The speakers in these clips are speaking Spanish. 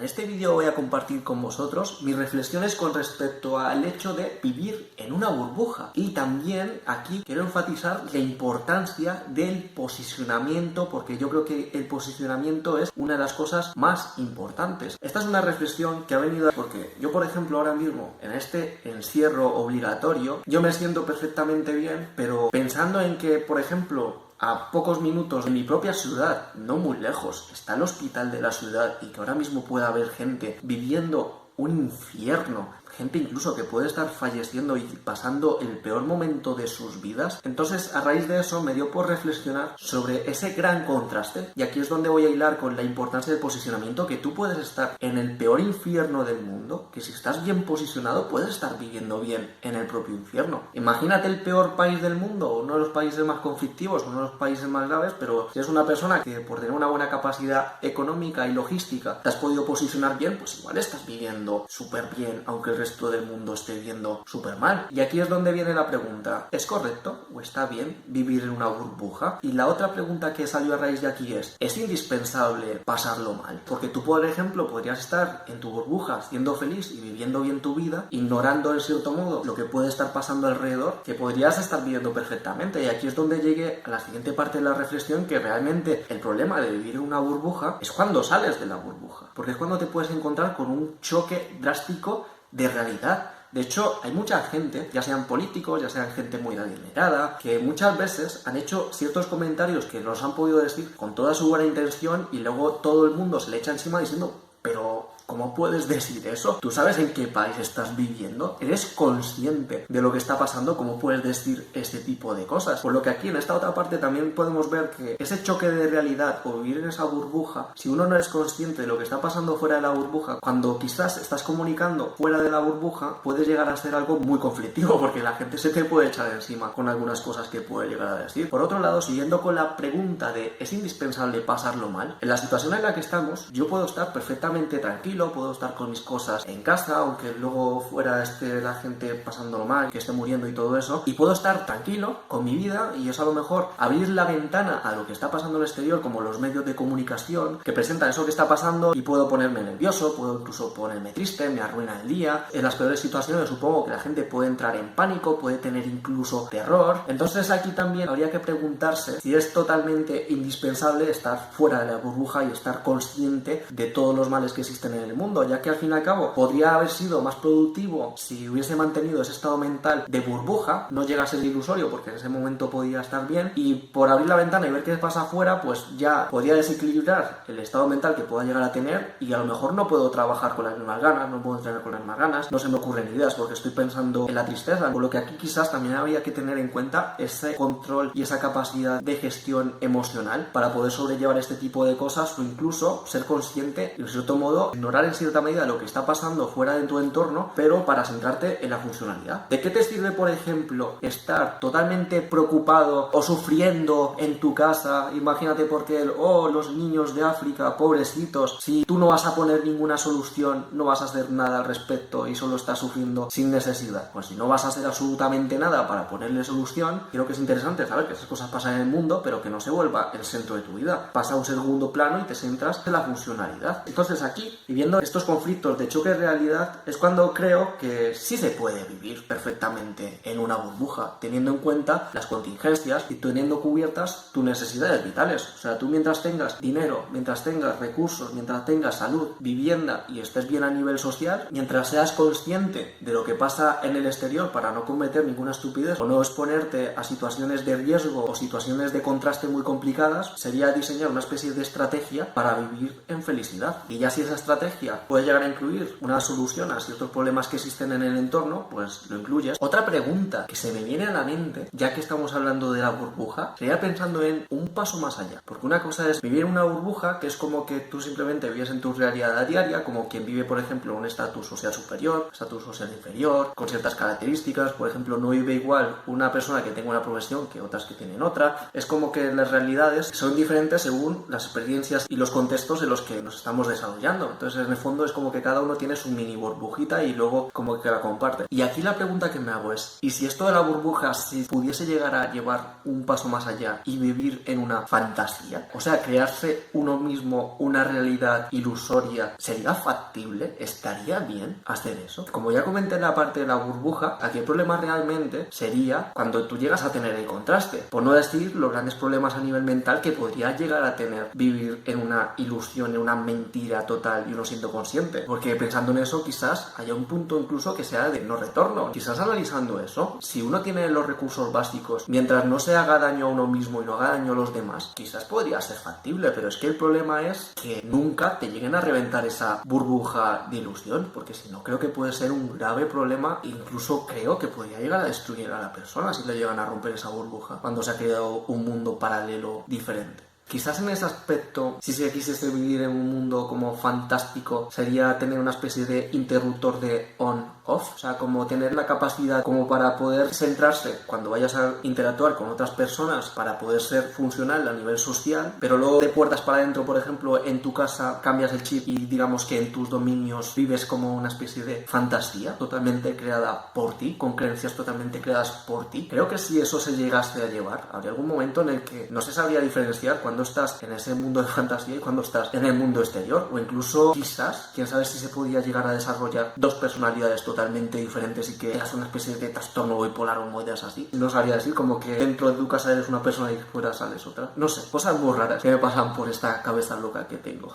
En este vídeo voy a compartir con vosotros mis reflexiones con respecto al hecho de vivir en una burbuja. Y también aquí quiero enfatizar la importancia del posicionamiento, porque yo creo que el posicionamiento es una de las cosas más importantes. Esta es una reflexión que ha venido porque yo, por ejemplo, ahora mismo en este encierro obligatorio, yo me siento perfectamente bien, pero pensando en que, por ejemplo, a pocos minutos de mi propia ciudad, no muy lejos, está el hospital de la ciudad y que ahora mismo pueda haber gente viviendo un infierno, gente incluso que puede estar falleciendo y pasando el peor momento de sus vidas. Entonces, a raíz de eso me dio por reflexionar sobre ese gran contraste, y aquí es donde voy a hilar con la importancia del posicionamiento, que tú puedes estar en el peor infierno del mundo, que si estás bien posicionado puedes estar viviendo bien en el propio infierno. Imagínate el peor país del mundo, uno de los países más conflictivos, uno de los países más graves, pero si eres una persona que por tener una buena capacidad económica y logística te has podido posicionar bien, pues igual estás viviendo súper bien, aunque el resto del mundo esté viviendo súper mal. Y aquí es donde viene la pregunta: ¿es correcto o está bien vivir en una burbuja? Y la otra pregunta que salió a raíz de aquí ¿es indispensable pasarlo mal? Porque tú, por ejemplo, podrías estar en tu burbuja siendo feliz y viviendo bien tu vida, ignorando en cierto modo lo que puede estar pasando alrededor, que podrías estar viviendo perfectamente. Y aquí es donde llegué a la siguiente parte de la reflexión, que realmente el problema de vivir en una burbuja es cuando sales de la burbuja, porque es cuando te puedes encontrar con un choque drástico de realidad. De hecho, hay mucha gente, ya sean políticos, ya sean gente muy adinerada, que muchas veces han hecho ciertos comentarios que los han podido decir con toda su buena intención y luego todo el mundo se le echa encima diciendo: pero ¿cómo puedes decir eso? ¿Tú sabes en qué país estás viviendo? ¿Eres consciente de lo que está pasando? ¿Cómo puedes decir este tipo de cosas? Por lo que aquí en esta otra parte también podemos ver que ese choque de realidad o vivir en esa burbuja, si uno no es consciente de lo que está pasando fuera de la burbuja, cuando quizás estás comunicando fuera de la burbuja, puede llegar a ser algo muy conflictivo, porque la gente se te puede echar encima con algunas cosas que puede llegar a decir. Por otro lado, siguiendo con la pregunta de ¿es indispensable pasarlo mal? En la situación en la que estamos, yo puedo estar perfectamente tranquilo, puedo estar con mis cosas en casa, aunque luego fuera la gente pasándolo mal, que esté muriendo y todo eso, y puedo estar tranquilo con mi vida, y es a lo mejor abrir la ventana a lo que está pasando en el exterior, como los medios de comunicación que presentan eso que está pasando, y puedo ponerme nervioso, puedo incluso ponerme triste, me arruina el día. En las peores situaciones supongo que la gente puede entrar en pánico, puede tener incluso terror. Entonces aquí también habría que preguntarse si es totalmente indispensable estar fuera de la burbuja y estar consciente de todos los males que existen en el mundo, ya que al fin y al cabo podría haber sido más productivo si hubiese mantenido ese estado mental de burbuja. No llega a ser ilusorio porque en ese momento podía estar bien, y por abrir la ventana y ver qué pasa afuera, pues ya podría desequilibrar el estado mental que pueda llegar a tener, y a lo mejor no puedo trabajar con las mismas ganas, no puedo entrenar con las mismas ganas, no se me ocurren ideas porque estoy pensando en la tristeza. Por lo que aquí quizás también habría que tener en cuenta ese control y esa capacidad de gestión emocional para poder sobrellevar este tipo de cosas, o incluso ser consciente y, en cierto modo, ignorar en cierta medida lo que está pasando fuera de tu entorno, pero para centrarte en la funcionalidad. ¿De qué te sirve, por ejemplo, estar totalmente preocupado o sufriendo en tu casa? Imagínate porque los niños de África, pobrecitos, si tú no vas a poner ninguna solución, no vas a hacer nada al respecto y solo estás sufriendo sin necesidad. Pues si no vas a hacer absolutamente nada para ponerle solución, creo que es interesante saber que esas cosas pasan en el mundo, pero que no se vuelva el centro de tu vida. Pasa a un segundo plano y te centras en la funcionalidad. Entonces aquí, viviendo estos conflictos de choque de realidad, es cuando creo que sí se puede vivir perfectamente en una burbuja, teniendo en cuenta las contingencias y teniendo cubiertas tus necesidades vitales. O sea, tú mientras tengas dinero, mientras tengas recursos, mientras tengas salud, vivienda y estés bien a nivel social, mientras seas consciente de lo que pasa en el exterior para no cometer ninguna estupidez o no exponerte a situaciones de riesgo o situaciones de contraste muy complicadas, sería diseñar una especie de estrategia para vivir en felicidad. Y ya si esa estrategia puede llegar a incluir una solución a ciertos problemas que existen en el entorno, pues lo incluyes. Otra pregunta que se me viene a la mente, ya que estamos hablando de la burbuja, sería pensando en un paso más allá. Porque una cosa es vivir en una burbuja, que es como que tú simplemente vives en tu realidad diaria, como quien vive, por ejemplo, un estatus social superior, estatus social inferior, con ciertas características. Por ejemplo, no vive igual una persona que tenga una profesión que otras que tienen otra. Es como que las realidades son diferentes según las experiencias y los contextos en los que nos estamos desarrollando. Entonces Entonces, en el fondo es como que cada uno tiene su mini burbujita y luego como que la comparte. Y aquí la pregunta que me hago es, ¿y si esto de la burbuja, si pudiese llegar a llevar un paso más allá y vivir en una fantasía? O sea, crearse uno mismo una realidad ilusoria, ¿sería factible? ¿Estaría bien hacer eso? Como ya comenté en la parte de la burbuja, aquí el problema realmente sería cuando tú llegas a tener el contraste. Por no decir los grandes problemas a nivel mental que podría llegar a tener vivir en una ilusión, en una mentira total y uno siendo consciente. Porque pensando en eso, quizás haya un punto incluso que sea de no retorno. Quizás analizando eso, si uno tiene los recursos básicos, mientras no se haga daño a uno mismo y no haga daño a los demás, quizás podría ser factible, pero es que el problema es que nunca te lleguen a reventar esa burbuja de ilusión, porque si no creo que puede ser un grave problema, incluso creo que podría llegar a destruir a la persona si le llegan a romper esa burbuja, cuando se ha creado un mundo paralelo diferente. Quizás en ese aspecto, si se quisiese vivir en un mundo como fantástico, sería tener una especie de interruptor de on-off, o sea, como tener la capacidad como para poder centrarse cuando vayas a interactuar con otras personas, para poder ser funcional a nivel social, pero luego de puertas para adentro, por ejemplo, en tu casa cambias el chip y digamos que en tus dominios vives como una especie de fantasía totalmente creada por ti, con creencias totalmente creadas por ti. Creo que si eso se llegase a llevar, habría algún momento en el que no se sabría diferenciar cuando estás en ese mundo de fantasía y cuando estás en el mundo exterior, o incluso quizás, quién sabe si se podría llegar a desarrollar dos personalidades totalmente diferentes y que eras una especie de trastorno bipolar o movidas así. No sabría decir, como que dentro de tu casa eres una persona y fuera sales otra. No sé, cosas muy raras que me pasan por esta cabeza loca que tengo.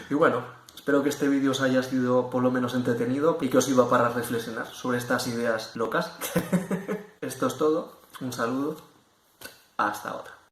Y bueno, espero que este vídeo os haya sido por lo menos entretenido y que os sirva para reflexionar sobre estas ideas locas. Esto es todo, un saludo, hasta otra.